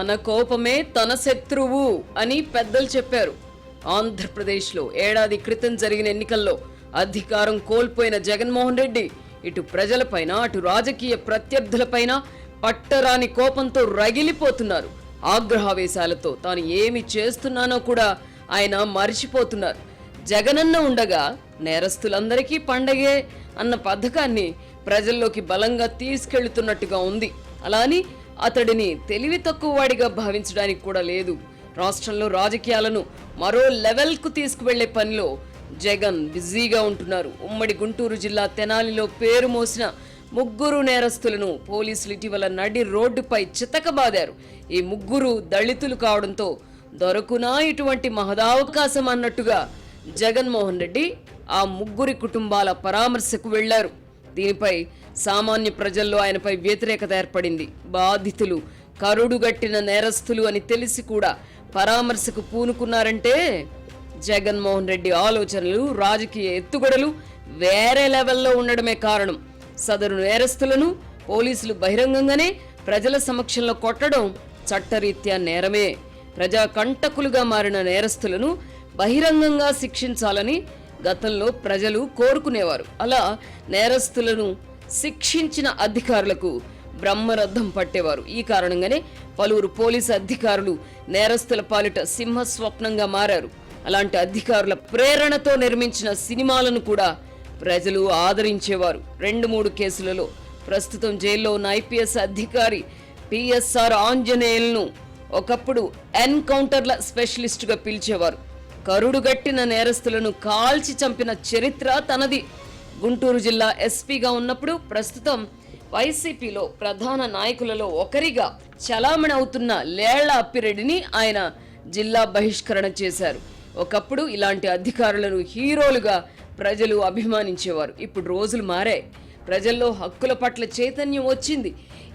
తన కోపమే తన శత్రువు అని పెద్దలు చెప్పారు. ఆంధ్రప్రదేశ్లో ఏడాది క్రితం జరిగిన ఎన్నికల్లో అధికారం కోల్పోయిన జగన్మోహన్ రెడ్డి ఇటు ప్రజలపైన అటు రాజకీయ ప్రత్యర్థులపైన పట్టరాని కోపంతో రగిలిపోతున్నారు. ఆగ్రహావేశాలతో తాను ఏమి చేస్తున్నానో కూడా ఆయన మరిచిపోతున్నారు. జగనన్న ఉండగా నేరస్తులందరికీ పండగే అన్న పథకాన్ని ప్రజల్లోకి బలంగా తీసుకెళ్తున్నట్టుగా ఉంది. అలా అని అతడిని తెలివి తక్కువ వాడిగా భావించడానికి కూడా లేదు. రాష్ట్రంలో రాజకీయాలను మరో లెవెల్కు తీసుకువెళ్లే పనిలో జగన్ బిజీగా ఉంటున్నారు. ఉమ్మడి గుంటూరు జిల్లా తెనాలిలో పేరు మోసిన 3 నేరస్తులను పోలీసులు ఇటీవల నడి రోడ్డుపై చితకబాదారు. ఈ 3 దళితులు కావడంతో దొరకునా ఇటువంటి మహదావకాశం అన్నట్టుగా జగన్మోహన్ రెడ్డి ఆ 3 కుటుంబాల పరామర్శకు వెళ్లారు. దీనిపై సామాన్య ప్రజల్లో ఆయనపై వ్యతిరేకత ఏర్పడింది. బాధితులు కరుడుగట్టిన నేరస్తులు అని తెలిసి కూడా పరామర్శకు పూనుకున్నారంటే జగన్మోహన్ రెడ్డి ఆలోచనలు, రాజకీయ ఎత్తుగడలు వేరే లెవెల్లో ఉండడమే కారణం. సదరు నేరస్తులను పోలీసులు బహిరంగంగానే ప్రజల సమక్షంలో కొట్టడం చట్టరీత్యా నేరమే. ప్రజా కంటకులుగా మారిన నేరస్తులను బహిరంగంగా శిక్షించాలని గతంలో ప్రజలు కోరుకునేవారు. అలా నేరస్తులను శిక్షించిన అధికారులకు బ్రహ్మరథం పట్టేవారు. ఈ కారణంగానే పలువురు పోలీసు అధికారులు నేరస్తుల పాలిట సింహస్వప్నంగా మారారు. అలాంటి అధికారుల ప్రేరణతో నిర్మించిన సినిమాలను కూడా ప్రజలు ఆదరించేవారు. 2-3 కేసులలో ప్రస్తుతం జైల్లో ఉన్న ఐపీఎస్ అధికారి పిఎస్ఆర్ ఆంజనేయులను ఒకప్పుడు ఎన్కౌంటర్ల స్పెషలిస్టుగా పిలిచేవారు. కరుడుగట్టిన నేరస్తులను కాల్చి చంపిన చరిత్ర తనది. గుంటూరు జిల్లా ఎస్పీగా ఉన్నప్పుడు ప్రస్తుతం వైసీపీలో ప్రధాన నాయకులలో ఒకరిగా చలామణి అవుతున్న లేళ్ల అప్పిరెడ్డిని ఆయన జిల్లా బహిష్కరణ చేశారు. ఒకప్పుడు ఇలాంటి అధికారులను హీరోలుగా ప్రజలు అభిమానించేవారు. ఇప్పుడు రోజులు మారాయి. ప్రజల్లో హక్కుల పట్ల చైతన్యం వచ్చింది.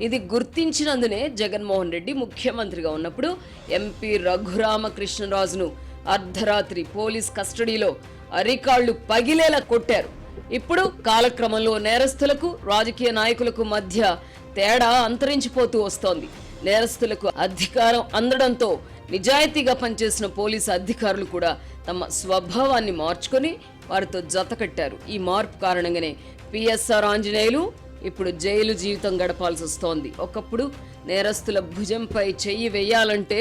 ఇది గుర్తించినందునే జగన్మోహన్ రెడ్డి ముఖ్యమంత్రిగా ఉన్నప్పుడు ఎంపీ రఘురామకృష్ణరాజును అర్ధరాత్రి పోలీస్ కస్టడీలో అరికాళ్లు పగిలేలా కొట్టారు. ఇప్పుడు కాలక్రమంలో నేరస్తులకు రాజకీయ నాయకులకు మధ్య తేడా అంతరించిపోతూ వస్తోంది. నేరస్తులకు అధికారం అందడంతో నిజాయితీగా పనిచేసిన పోలీసు అధికారులు కూడా తమ స్వభావాన్ని మార్చుకొని వారితో జతకట్టారు. ఈ మార్పు కారణంగానే పిఎస్ఆర్ ఆంజనేయులు ఇప్పుడు జైలు జీవితం గడపాల్సి వస్తోంది. ఒకప్పుడు నేరస్తుల భుజంపై చెయ్యి వేయాలంటే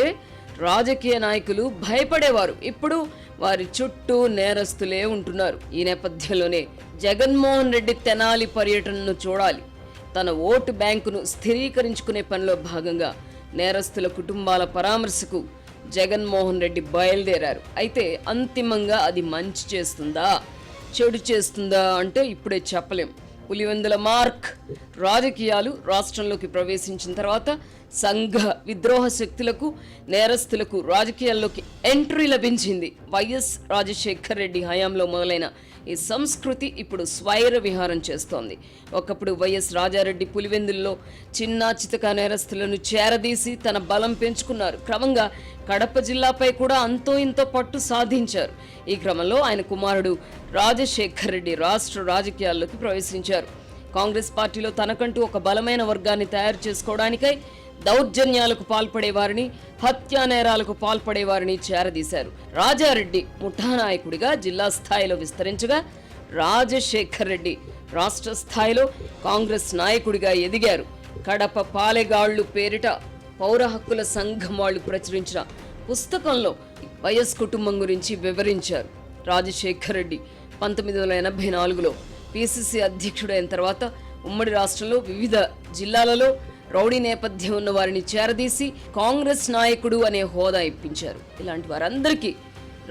రాజకీయ నాయకులు భయపడేవారు. ఇప్పుడు వారి చుట్టూ నేరస్తులే ఉంటున్నారు. ఈ నేపథ్యంలోనే జగన్మోహన్ రెడ్డి తెనాలి పర్యటనను చూడాలి. తన ఓటు బ్యాంకును స్థిరీకరించుకునే పనిలో భాగంగా నేరస్తుల కుటుంబాల పరామర్శకు జగన్మోహన్ రెడ్డి బయలుదేరారు. అయితే అంతిమంగా అది మంచి చేస్తుందా, చెడు చేస్తుందా అంటే ఇప్పుడే చెప్పలేం. పులివెందుల మార్క్ రాజకీయాలు రాష్ట్రంలోకి ప్రవేశించిన తర్వాత సంఘ విద్రోహ శక్తులకు, నేరస్తులకు రాజకీయాల్లోకి ఎంట్రీ లభించింది. వైఎస్ రాజశేఖర్ రెడ్డి హయాంలో మొదలైన ఈ సంస్కృతి ఇప్పుడు స్వైర విహారం చేస్తోంది. ఒకప్పుడు వైఎస్ రాజారెడ్డి పులివెందుల్లో చిన్న చితక నేరస్తులను చేరదీసి తన బలం పెంచుకున్నారు. క్రమంగా కడప జిల్లాపై కూడా అంతో ఇంతో పట్టు సాధించారు. ఈ క్రమంలో ఆయన కుమారుడు రాజశేఖర్ రెడ్డి రాష్ట్ర రాజకీయాల్లోకి ప్రవేశించారు. కాంగ్రెస్ పార్టీలో తనకంటూ ఒక బలమైన వర్గాన్ని తయారు చేసుకోవడానికై దౌర్జన్యాలకు పాల్పడేవారిని, హత్యా నేరాలకు పాల్పడేవారిని చేరదీశారు. రాజారెడ్డి ముఠా నాయకుడిగా జిల్లా స్థాయిలో విస్తరించగా రాజశేఖర్ రెడ్డి రాష్ట్ర స్థాయిలో కాంగ్రెస్ నాయకుడిగా ఎదిగారు. కడప పాలెగాళ్లు పేరిట పౌర హక్కుల సంఘం వాళ్ళు ప్రచురించిన పుస్తకంలో వైఎస్ కుటుంబం గురించి వివరించారు. రాజశేఖర్ రెడ్డి 1984లో పిసిసి అధ్యక్షుడైన తర్వాత ఉమ్మడి రాష్ట్రంలో వివిధ జిల్లాలలో రౌడీ నేపథ్యం ఉన్న వారిని చేరదీసి కాంగ్రెస్ నాయకుడు అనే హోదా ఇప్పించారు. ఇలాంటి వారందరికీ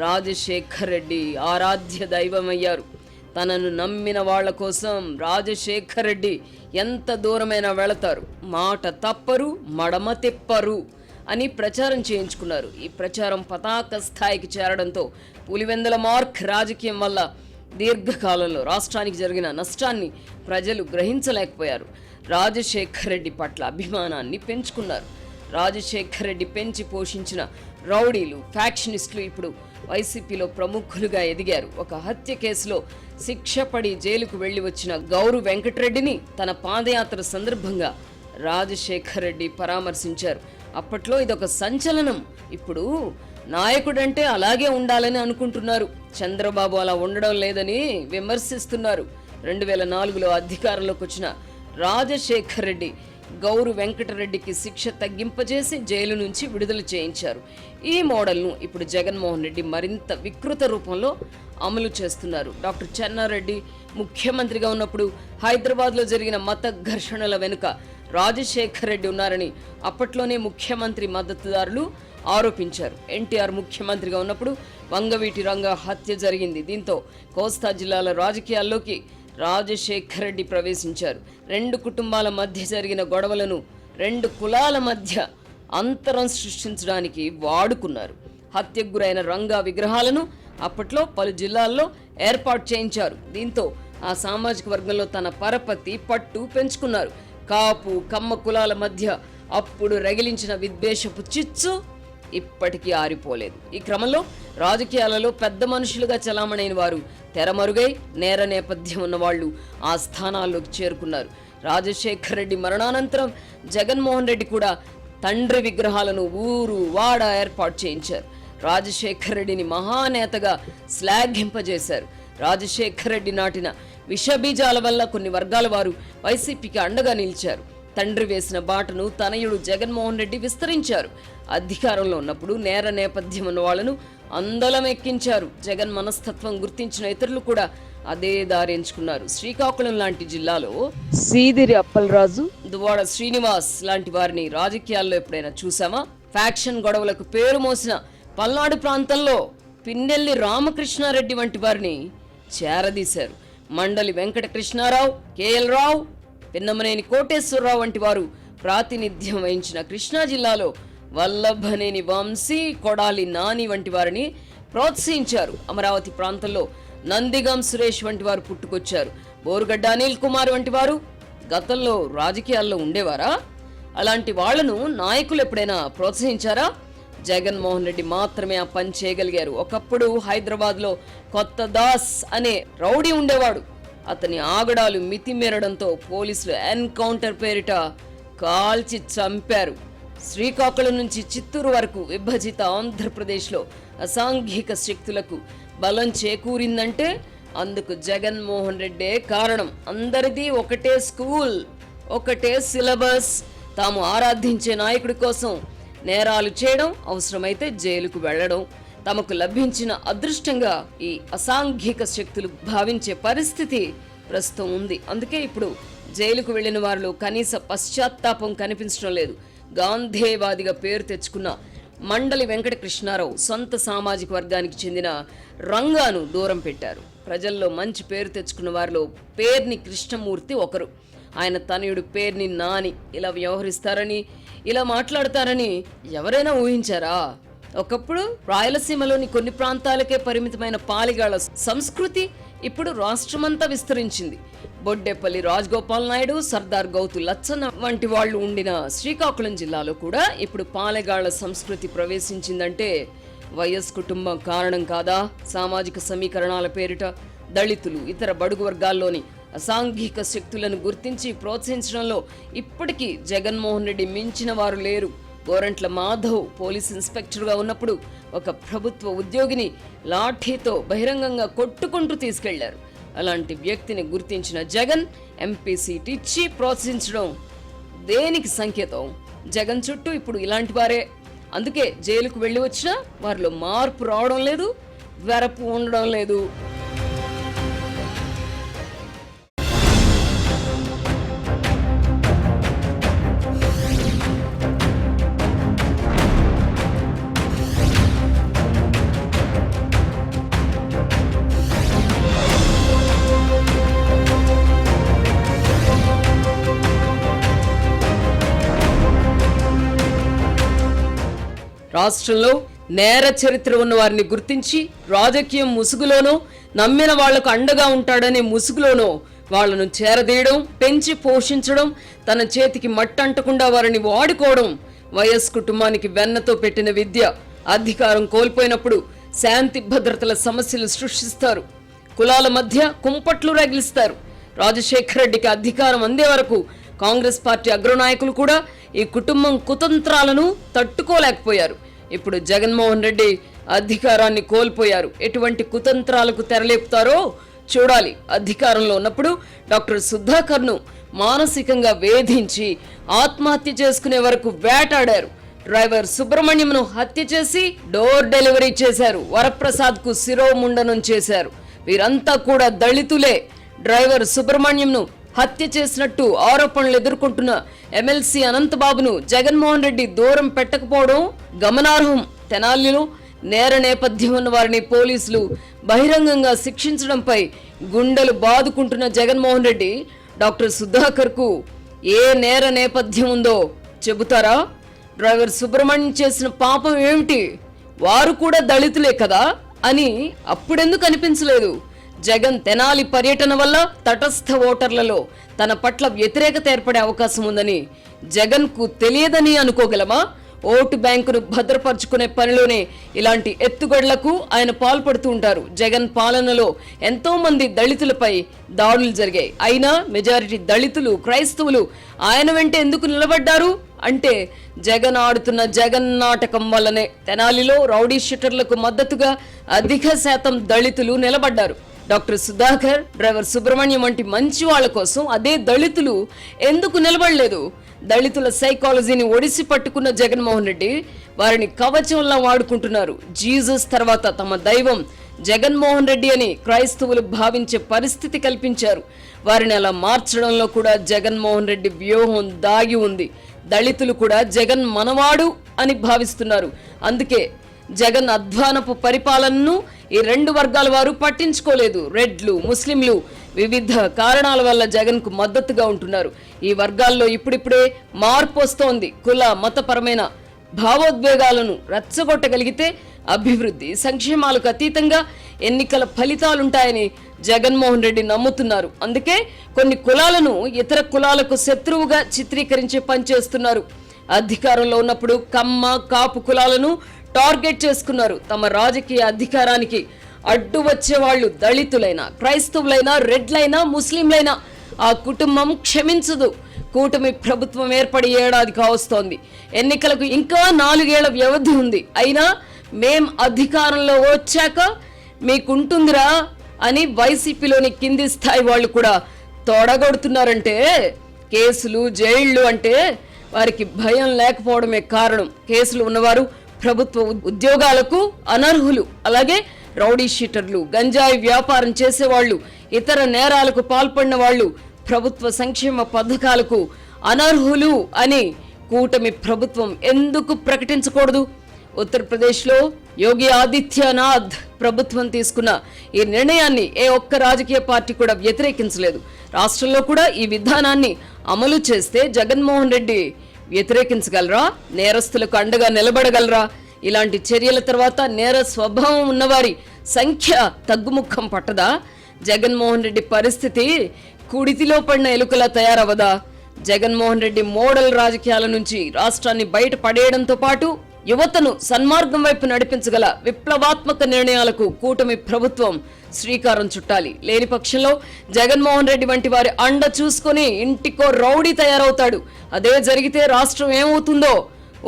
రాజశేఖర్ రెడ్డి ఆరాధ్య దైవమయ్యారు. తనను నమ్మిన వాళ్ల కోసం రాజశేఖర్ రెడ్డి ఎంత దూరమైనా వెళతారు, మాట తప్పరు, మడమ తిప్పరు అని ప్రచారం చేయించుకున్నారు. ఈ ప్రచారం పతాక స్థాయికి చేరడంతో పులివెందుల మార్క్ రాజకీయం వల్ల దీర్ఘకాలంలో రాష్ట్రానికి జరిగిన నష్టాన్ని ప్రజలు గ్రహించలేకపోయారు. రాజశేఖర్ రెడ్డి పట్ల అభిమానాన్ని పెంచుకున్నారు. రాజశేఖర్ రెడ్డి పెంచి పోషించిన రౌడీలు, ఫ్యాక్షనిస్టులు ఇప్పుడు వైసీపీలో ప్రముఖులుగా ఎదిగారు. ఒక హత్య కేసులో శిక్ష పడి జైలుకు వెళ్లి వచ్చిన గౌరు వెంకటరెడ్డిని తన పాదయాత్ర సందర్భంగా రాజశేఖర్ రెడ్డి పరామర్శించారు. అప్పట్లో ఇదొక సంచలనం. ఇప్పుడు నాయకుడంటే అలాగే ఉండాలని అనుకుంటున్నారు. చంద్రబాబు అలా ఉండడం లేదని విమర్శిస్తున్నారు. 2004లో అధికారంలోకి వచ్చిన రాజశేఖర్ రెడ్డి గౌరు వెంకటరెడ్డికి శిక్ష తగ్గింపజేసి జైలు నుంచి విడుదల చేయించారు. ఈ మోడల్ను ఇప్పుడు జగన్మోహన్ రెడ్డి మరింత వికృత రూపంలో అమలు చేస్తున్నారు. డాక్టర్ చెన్నారెడ్డి ముఖ్యమంత్రిగా ఉన్నప్పుడు హైదరాబాద్లో జరిగిన మత ఘర్షణల వెనుక రాజశేఖర్ రెడ్డి ఉన్నారని అప్పట్లోనే ముఖ్యమంత్రి మద్దతుదారులు ఆరోపించారు. ఎన్టీఆర్ ముఖ్యమంత్రిగా ఉన్నప్పుడు వంగవీటి రంగ హత్య జరిగింది. దీంతో కోస్తా జిల్లాల రాజకీయాల్లోకి రాజశేఖర్ రెడ్డి ప్రవేశించారు. 2 కుటుంబాల మధ్య జరిగిన గొడవలను 2 కులాల మధ్య అంతరం సృష్టించడానికి వాడుకున్నారు. హత్యకు గురైన రంగా విగ్రహాలను అప్పట్లో పలు జిల్లాల్లో ఏర్పాటు చేయించారు. దీంతో ఆ సామాజిక వర్గంలో తన పరపతి పట్టు పెంచుకున్నారు. కాపు కమ్మ కులాల మధ్య అప్పుడు రగిలించిన విద్వేషపు చిచ్చు ఇప్పటికీ ఆరిపోలేదు. ఈ క్రమంలో రాజకీయాలలో పెద్ద మనుషులుగా చలామణైన వారు తెరమరుగై నేర నేపథ్యం ఉన్న వాళ్ళు ఆ స్థానాల్లోకి చేరుకున్నారు. రాజశేఖర్ రెడ్డి మరణానంతరం జగన్మోహన్ రెడ్డి కూడా తండ్రి విగ్రహాలను ఊరు వాడ ఏర్పాటు చేయించారు. రాజశేఖర్ రెడ్డిని మహానేతగా శ్లాఘింపజేశారు. రాజశేఖర్ రెడ్డి నాటిన విషబీజాల వల్ల కొన్ని వర్గాల వారు వైసీపీకి అండగా నిలిచారు. తండ్రి వేసిన బాటను తనయుడు జగన్మోహన్ రెడ్డి విస్తరించారు. అధికారంలో ఉన్నప్పుడు నేర నేపథ్యం ఉన్న వాళ్లను అందలం ఎక్కించారు. జగన్ మనస్తత్వం గుర్తించిన ఇతరులు కూడా అదే దారి ఎంచుకున్నారు. శ్రీకాకుళం లాంటి జిల్లాలో సీదిరి అప్పలరాజు, దువ్వాడ శ్రీనివాస్ లాంటి వారిని రాజకీయాల్లో ఎప్పుడైనా చూసామా? ఫ్యాక్షన్ గొడవలకు పేరు మోసిన పల్నాడు ప్రాంతంలో పిన్నెల్లి రామకృష్ణారెడ్డి వంటి వారిని చేరదీశారు. మండలి వెంకటకృష్ణారావు, కేఎల్ రావు, పిన్నమనేని కోటేశ్వరరావు వంటి వారు ప్రాతినిధ్యం వహించిన కృష్ణా జిల్లాలో వల్లభనేని వంశీ, కొడాలి నాని వంటి వారిని ప్రోత్సహించారు. అమరావతి ప్రాంతంలో నందిగం సురేష్ వంటి వారు పుట్టుకొచ్చారు. బోరుగడ్డ అనిల్ కుమార్ వంటి వారు గతంలో రాజకీయాల్లో ఉండేవారా? అలాంటి వాళ్లను నాయకులు ఎప్పుడైనా ప్రోత్సహించారా? జగన్మోహన్ రెడ్డి మాత్రమే ఆ పని చేయగలిగారు. ఒకప్పుడు హైదరాబాద్లో కొత్త దాస్ అనే రౌడీ ఉండేవాడు. అతని ఆగడాలు మితిమీరడంతో పోలీసులు ఎన్కౌంటర్ పేరిట కాల్చి చంపారు. శ్రీకాకుళం నుంచి చిత్తూరు వరకు విభజిత ఆంధ్రప్రదేశ్లో అసాంఘిక శక్తులకు బలం చేకూరిందంటే అందుకు జగన్మోహన్ రెడ్డే కారణం. అందరిది ఒకటే స్కూల్, ఒకటే సిలబస్. తాము ఆరాధించే నాయకుడి కోసం నేరాలు చేయడం, అవసరమైతే జైలుకు వెళ్లడం తమకు లభించిన అదృష్టంగా ఈ అసాంఘిక శక్తులు భావించే పరిస్థితి ప్రస్తుతం ఉంది. అందుకే ఇప్పుడు జైలుకు వెళ్లిన వారిలో కనీస పశ్చాత్తాపం కనిపించడం లేదు. గాంధేయవాదిగా పేరు తెచ్చుకున్న మండలి వెంకటకృష్ణారావు సొంత సామాజిక వర్గానికి చెందిన రంగాను దూరం పెట్టారు. ప్రజల్లో మంచి పేరు తెచ్చుకున్న వారిలో పేర్ని కృష్ణమూర్తి ఒకరు. ఆయన తనయుడు పేర్ని నాని ఇలా వ్యవహరిస్తారని, ఇలా మాట్లాడతారని ఎవరైనా ఊహించారా? ఒకప్పుడు రాయలసీమలోని కొన్ని ప్రాంతాలకే పరిమితమైన పాలిగాళ్ల సంస్కృతి ఇప్పుడు రాష్ట్రమంతా విస్తరించింది. బొడ్డెపల్లి రాజగోపాల్ నాయుడు, సర్దార్ గౌతు లచ్చన్న వంటి వాళ్లు ఉండిన శ్రీకాకుళం జిల్లాలో కూడా ఇప్పుడు పాలెగాళ్ల సంస్కృతి ప్రవేశించిందంటే వైఎస్ కుటుంబం కారణం కాదా? సామాజిక సమీకరణాల పేరిట దళితులు, ఇతర బడుగు వర్గాల్లోని అసాంఘిక శక్తులను గుర్తించి ప్రోత్సహించడంలో ఇప్పటికీ జగన్మోహన్ రెడ్డి మించిన వారు లేరు. గోరంట్ల మాధవ్ పోలీస్ ఇన్స్పెక్టర్గా ఉన్నప్పుడు ఒక ప్రభుత్వ ఉద్యోగిని లాఠీతో బహిరంగంగా కొట్టుకుంటూ తీసుకెళ్లారు. అలాంటి వ్యక్తిని గుర్తించిన జగన్ ఎంపీ సీట్ ఇచ్చి ప్రోత్సహించడం దేనికి సంకేతం? జగన్ చుట్టూ ఇప్పుడు ఇలాంటి వారే. అందుకే జైలుకు వెళ్లి వచ్చినా వారిలో మార్పు రావడం లేదు, వెరపు ఉండడం లేదు. రాష్ట్రంలో నేర చరిత్ర ఉన్న వారిని గుర్తించి రాజకీయం ముసుగులోనో, నమ్మిన వాళ్లకు అండగా ఉంటాడనే ముసుగులోనో వాళ్లను చేరదీయడం, పెంచి పోషించడం, తన చేతికి మట్టంటకుండా వారిని వాడుకోవడం వైఎస్ కుటుంబానికి వెన్నతో పెట్టిన విద్య. అధికారం కోల్పోయినప్పుడు శాంతి భద్రతల సమస్యలు సృష్టిస్తారు. కులాల మధ్య కుంపట్లు రగిలిస్తారు. రాజశేఖర్ రెడ్డికి అధికారం అందే వరకు కాంగ్రెస్ పార్టీ అగ్రనాయకులు కూడా ఈ కుటుంబం కుతంత్రాలను తట్టుకోలేకపోయారు. ఇప్పుడు జగన్మోహన్ రెడ్డి అధికారాన్ని కోల్పోయారు. ఎటువంటి కుతంత్రాలకు తెరలేపుతారో చూడాలి. అధికారంలో ఉన్నప్పుడు డాక్టర్ సుధాకర్ను మానసికంగా వేధించి ఆత్మహత్య చేసుకునే వరకు వేటాడారు. డ్రైవర్ సుబ్రహ్మణ్యంను హత్య చేసి డోర్ డెలివరీ చేశారు. వరప్రసాద్కు శిరోముండనం చేశారు. వీరంతా కూడా దళితులే. డ్రైవర్ సుబ్రహ్మణ్యంను హత్య చేసినట్టు ఆరోపణలు ఎదుర్కొంటున్న ఎమ్మెల్సీ అనంతబాబును జగన్మోహన్ రెడ్డి దూరం పెట్టకపోవడం గమనార్హం. తెనాలిలో నేర నేపథ్యం ఉన్న వారిని పోలీసులు బహిరంగంగా శిక్షించడంపై గుండెలు బాదుకుంటున్న జగన్మోహన్ రెడ్డి డాక్టర్ సుధాకర్కు ఏ నేర నేపథ్యం ఉందో చెబుతారా? డ్రైవర్ సుబ్రహ్మణ్యం చేసిన పాపం ఏమిటి? వారు కూడా దళితులే కదా అని అప్పుడెందుకు అనిపించలేదు? జగన్ తెనాలి పర్యటన వల్ల తటస్థ ఓటర్లలో తన పట్ల వ్యతిరేకత ఏర్పడే అవకాశం ఉందని జగన్కు తెలియదని అనుకోగలమా? ఓటు బ్యాంకును భద్రపరుచుకునే పనిలోనే ఇలాంటి ఎత్తుగడలకు ఆయన పాల్పడుతూ ఉంటారు. జగన్ పాలనలో ఎంతో మంది దళితులపై దాడులు జరిగాయి. అయినా మెజారిటీ దళితులు, క్రైస్తవులు ఆయన వెంట ఎందుకు నిలబడ్డారు అంటే జగన్ ఆడుతున్న జగన్ నాటకం వల్లనే. తెనాలిలో రౌడీ షీటర్లకు మద్దతుగా అధిక శాతం దళితులు నిలబడ్డారు. డాక్టర్ సుధాకర్, డ్రైవర్ సుబ్రహ్మణ్యం వంటి మంచి వాళ్ళ కోసం అదే దళితులు ఎందుకు నిలబడలేదు? దళితుల సైకాలజీని ఒడిసి పట్టుకున్న జగన్మోహన్ రెడ్డి వారిని కవచంలా వాడుకుంటున్నారు. జీసస్ తర్వాత తమ దైవం జగన్మోహన్ రెడ్డి అని క్రైస్తవులు భావించే పరిస్థితి కల్పించారు. వారిని అలా మార్చడంలో కూడా జగన్మోహన్ రెడ్డి వ్యూహం దాగి ఉంది. దళితులు కూడా జగన్ మనవాడు అని భావిస్తున్నారు. అందుకే జగన్ అధ్వానపు పరిపాలనను ఈ రెండు వర్గాల వారు పట్టించుకోలేదు. రెడ్లు, ముస్లింలు వివిధ కారణాల వల్ల జగన్ కు మద్దతుగా ఉంటున్నారు. ఈ వర్గాల్లో ఇప్పుడిప్పుడే మార్పు వస్తోంది. కుల మతపరమైన భావోద్వేగాలను రెచ్చగొట్టగలిగితే అభివృద్ధి, సంక్షేమాలకు అతీతంగా ఎన్నికల ఫలితాలుంటాయని జగన్మోహన్ రెడ్డి నమ్ముతున్నారు. అందుకే కొన్ని కులాలను ఇతర కులాలకు శత్రువుగా చిత్రీకరించే పనిచేస్తున్నారు. అధికారంలో ఉన్నప్పుడు కమ్మ, కాపు కులాలను టార్గెట్ చేసుకున్నారు. తమ రాజకీయ అధికారానికి అడ్డు వచ్చే వాళ్ళు దళితులైనా, క్రైస్తవులైనా, రెడ్లైనా, ముస్లింలైనా ఆ కుటుంబం క్షమించదు. కూటమి ప్రభుత్వం ఏర్పడి ఏడాది కావస్తోంది. ఎన్నికలకు ఇంకా 4 ఏళ్ల వ్యవధి ఉంది. అయినా మేం అధికారంలో వచ్చాక మీకుంటుందిరా అని వైసీపీలోని కింది స్థాయి వాళ్ళు కూడా తొడగొడుతున్నారంటే కేసులు, జైళ్లు అంటే వారికి భయం లేకపోవడమే కారణం. కేసులు ఉన్నవారు ప్రభుత్వ ఉద్యోగాలకు అనర్హులు. అలాగే రౌడీ షీటర్లు, గంజాయి వ్యాపారం చేసేవాళ్లు, ఇతర నేరాలకు పాల్పడిన వాళ్ళు ప్రభుత్వ సంక్షేమ పథకాలకు అనర్హులు అని కూటమి ప్రభుత్వం ఎందుకు ప్రకటించకూడదు? ఉత్తరప్రదేశ్లో యోగి ఆదిత్యనాథ్ ప్రభుత్వం తీసుకున్న ఈ నిర్ణయాన్ని ఏ ఒక్క రాజకీయ పార్టీ కూడా వ్యతిరేకించలేదు. రాష్ట్రంలో కూడా ఈ విధానాన్ని అమలు చేస్తే జగన్మోహన్ రెడ్డి వ్యతిరేకించగలరా? నేరస్తులకు అండగా నిలబడగలరా? ఇలాంటి చర్యల తర్వాత నేర స్వభావం ఉన్నవారి సంఖ్య తగ్గుముఖం పట్టదా? జగన్మోహన్ రెడ్డి పరిస్థితి కుడితిలో పడిన ఎలుకలా తయారవదా? జగన్మోహన్ రెడ్డి మోడల్ రాజకీయాల నుంచి రాష్ట్రాన్ని బయట పడేయడంతో పాటు యువతను సన్మార్గం వైపు నడిపించగల విప్లవాత్మక నిర్ణయాలకు కూటమి ప్రభుత్వం శ్రీకారం చుట్టాలి. లేని పక్షంలో జగన్మోహన్ రెడ్డి వంటి వారి అండ చూసుకొని ఇంటికో రౌడీ తయారవుతాడు. అదే జరిగితే రాష్ట్రం ఏమవుతుందో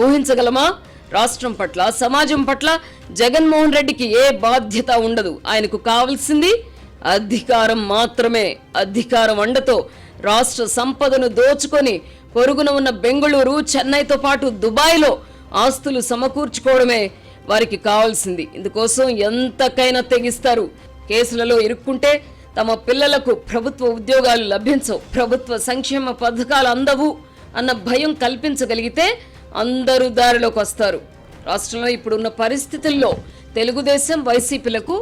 ఊహించగలమా? రాష్ట్రం పట్ల, సమాజం పట్ల జగన్మోహన్ రెడ్డికి ఏ బాధ్యత ఉండదు. ఆయనకు కావాల్సింది అధికారం మాత్రమే. అధికారం అండతో రాష్ట్ర సంపదను దోచుకొని పొరుగున ఉన్న బెంగళూరు, చెన్నైతో పాటు దుబాయ్లో ఆస్తులు సమకూర్చుకోవడమే వారికి కావాల్సింది. ఇందుకోసం ఎంతకైనా తెగిస్తారు. కేసులలో ఇరుక్కుంటే తమ పిల్లలకు ప్రభుత్వ ఉద్యోగాలు లభించవు, ప్రభుత్వ సంక్షేమ పథకాలు అందవు అన్న భయం కల్పించగలిగితే అందరూ దారిలోకి వస్తారు. రాష్ట్రంలో ఇప్పుడున్న పరిస్థితుల్లో తెలుగుదేశం, వైసీపీలకు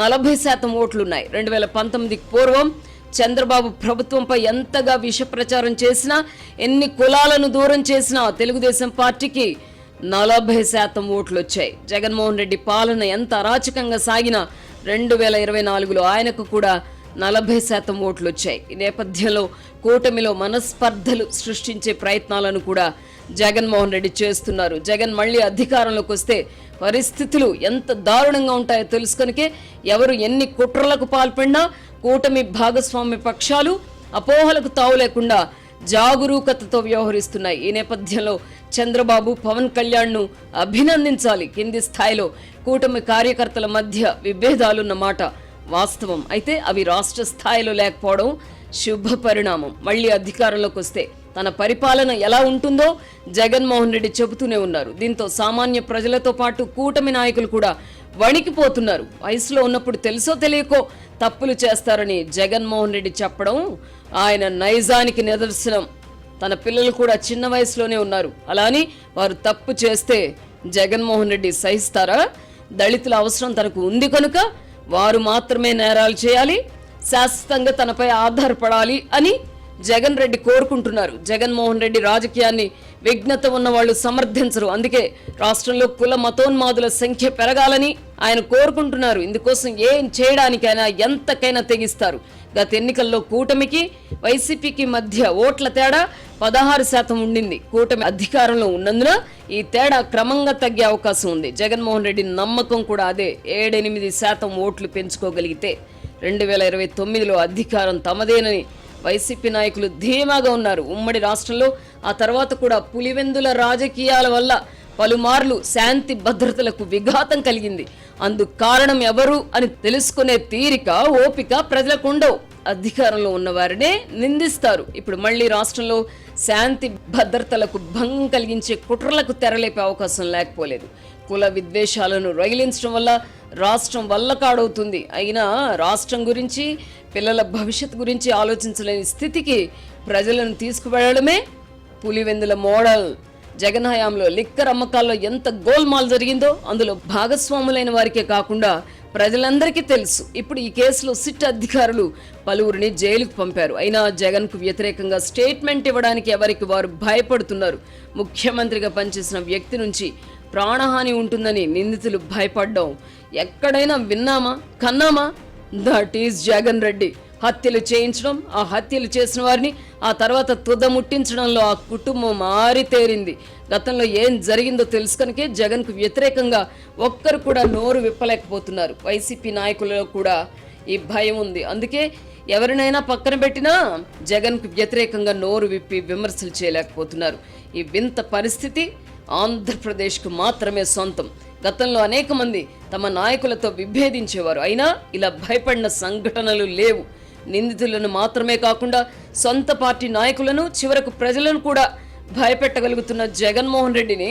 40% ఓట్లున్నాయి. 2019 పూర్వం చంద్రబాబు ప్రభుత్వంపై ఎంతగా విష ప్రచారం చేసినా, ఎన్ని కులాలను దూరం చేసినా తెలుగుదేశం పార్టీకి 40% ఓట్లు వచ్చాయి. జగన్మోహన్ రెడ్డి పాలన ఎంత అరాచకంగా సాగినా 2024లో ఆయనకు కూడా 40% ఓట్లు వచ్చాయి. ఈ నేపథ్యంలో కూటమిలో మనస్పర్ధలు సృష్టించే ప్రయత్నాలను కూడా జగన్మోహన్ రెడ్డి చేస్తున్నారు. జగన్ మళ్ళీ అధికారంలోకి వస్తే పరిస్థితులు ఎంత దారుణంగా ఉంటాయో తెలుసుకొనికే ఎవరు ఎన్ని కుట్రలకు పాల్పడినా కూటమి భాగస్వామ్య పక్షాలు అపోహలకు తావు లేకుండా జాగరూకతతో వ్యవహరిస్తున్నాయి. ఈ నేపథ్యంలో చంద్రబాబు పవన్ కళ్యాణ్ను అభినందించాలి. కింది స్థాయిలో కూటమి కార్యకర్తల మధ్య విభేదాలున్న మాట వాస్తవం. అయితే అవి రాష్ట్ర స్థాయిలో లేకపోవడం శుభ పరిణామం. మళ్లీ అధికారంలోకి వస్తే తన పరిపాలన ఎలా ఉంటుందో జగన్మోహన్ రెడ్డి చెబుతూనే ఉన్నారు. దీంతో సామాన్య ప్రజలతో పాటు కూటమి నాయకులు కూడా వణికిపోతున్నారు. వయసులో ఉన్నప్పుడు తెలుసో తెలియకో తప్పులు చేస్తారని జగన్మోహన్ రెడ్డి చెప్పడం ఆయన నైజానికి నిదర్శనం. తన పిల్లలు కూడా చిన్న వయసులోనే ఉన్నారు. అలాని వారు తప్పు చేస్తే జగన్మోహన్ రెడ్డి సహిస్తారా? దళితుల అవసరం తనకు ఉంది కనుక వారు మాత్రమే నేరాలు చేయాలి, శాశ్వతంగా తనపై ఆధారపడాలి అని జగన్ రెడ్డి కోరుకుంటున్నారు. జగన్మోహన్ రెడ్డి రాజకీయాన్ని విఘ్నత ఉన్న వాళ్ళు సమర్థించరు. అందుకే రాష్ట్రంలో కుల మతోన్మాదుల సంఖ్య పెరగాలని ఆయన కోరుకుంటున్నారు. ఇందుకోసం ఏం చేయడానికైనా ఎంతకైనా తెగిస్తారు. గత ఎన్నికల్లో కూటమికి వైసీపీకి మధ్య ఓట్ల తేడా 16% ఉండింది. కూటమి అధికారంలో ఉన్నందున ఈ తేడా క్రమంగా తగ్గే అవకాశం ఉంది. జగన్మోహన్ రెడ్డి నమ్మకం కూడా అదే. 7-8% ఓట్లు పెంచుకోగలిగితే 2029లో అధికారం తమదేనని వైసీపీ నాయకులు ధీమాగా ఉన్నారు. ఉమ్మడి రాష్ట్రంలో ఆ తర్వాత కూడా పులివెందుల రాజకీయాల వల్ల పలుమార్లు శాంతి భద్రతలకు విఘాతం కలిగింది. అందుకు కారణం ఎవరు అని తెలుసుకునే తీరిక, ఓపిక ప్రజలకు ఉండవు. అధికారంలో ఉన్న వారినే నిందిస్తారు. ఇప్పుడు మళ్లీ రాష్ట్రంలో శాంతి భద్రతలకు భంగం కలిగించే కుట్రలకు తెరలేపే అవకాశం లేకపోలేదు. కుల విద్వేషాలను రగిలించడం వల్ల రాష్ట్రం వల్లకాడవుతుంది. అయినా రాష్ట్రం గురించి, పిల్లల భవిష్యత్తు గురించి ఆలోచించలేని స్థితికి ప్రజలను తీసుకువెళ్లడమే పులివెందుల మోడల్. జగన్ హయాంలో లిక్కర్ అమ్మకాల్లో ఎంత గోల్మాల్ జరిగిందో అందులో భాగస్వాములైన వారికే కాకుండా ప్రజలందరికీ తెలుసు. ఇప్పుడు ఈ కేసులో సిట్ అధికారులు పలువురిని జైలుకు పంపారు. అయినా జగన్కు వ్యతిరేకంగా స్టేట్మెంట్ ఇవ్వడానికి ఎవరికి వారు భయపడుతున్నారు. ముఖ్యమంత్రిగా పనిచేసిన వ్యక్తి నుంచి ప్రాణహాని ఉంటుందని నిందితులు భయపడ్డం ఎక్కడైనా విన్నామా, కన్నామా? That is Jagan Reddy. హత్యలు చేయించడం, ఆ హత్యలు చేసిన వారిని ఆ తర్వాత తుదముట్టించడంలో ఆ కుటుంబం మారితేరింది. గతంలో ఏం జరిగిందో తెలుసు కనుకే జగన్కు వ్యతిరేకంగా ఒక్కరు కూడా నోరు విప్పలేకపోతున్నారు. వైసీపీ నాయకులలో కూడా ఈ భయం ఉంది. అందుకే ఎవరినైనా పక్కన పెట్టినా జగన్కు వ్యతిరేకంగా నోరు విప్పి విమర్శలు చేయలేకపోతున్నారు. ఈ వింత పరిస్థితి ఆంధ్రప్రదేశ్కు మాత్రమే సొంతం. గతంలో అనేక మంది తమ నాయకులతో విభేదించేవారు. అయినా ఇలా భయపడిన సంఘటనలు లేవు. నిందితులను మాత్రమే కాకుండా సొంత పార్టీ నాయకులను, చివరకు ప్రజలను కూడా భయపెట్టగలుగుతున్న జగన్మోహన్ రెడ్డిని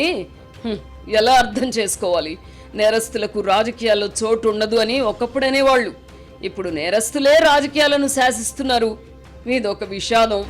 ఎలా అర్థం చేసుకోవాలి? నేరస్తులకు రాజకీయాల్లో చోటు ఉండదు అని ఒకప్పుడు అనేవాళ్ళు. ఇప్పుడు నేరస్తులే రాజకీయాలను శాసిస్తున్నారు. ఇదొక విషాదం.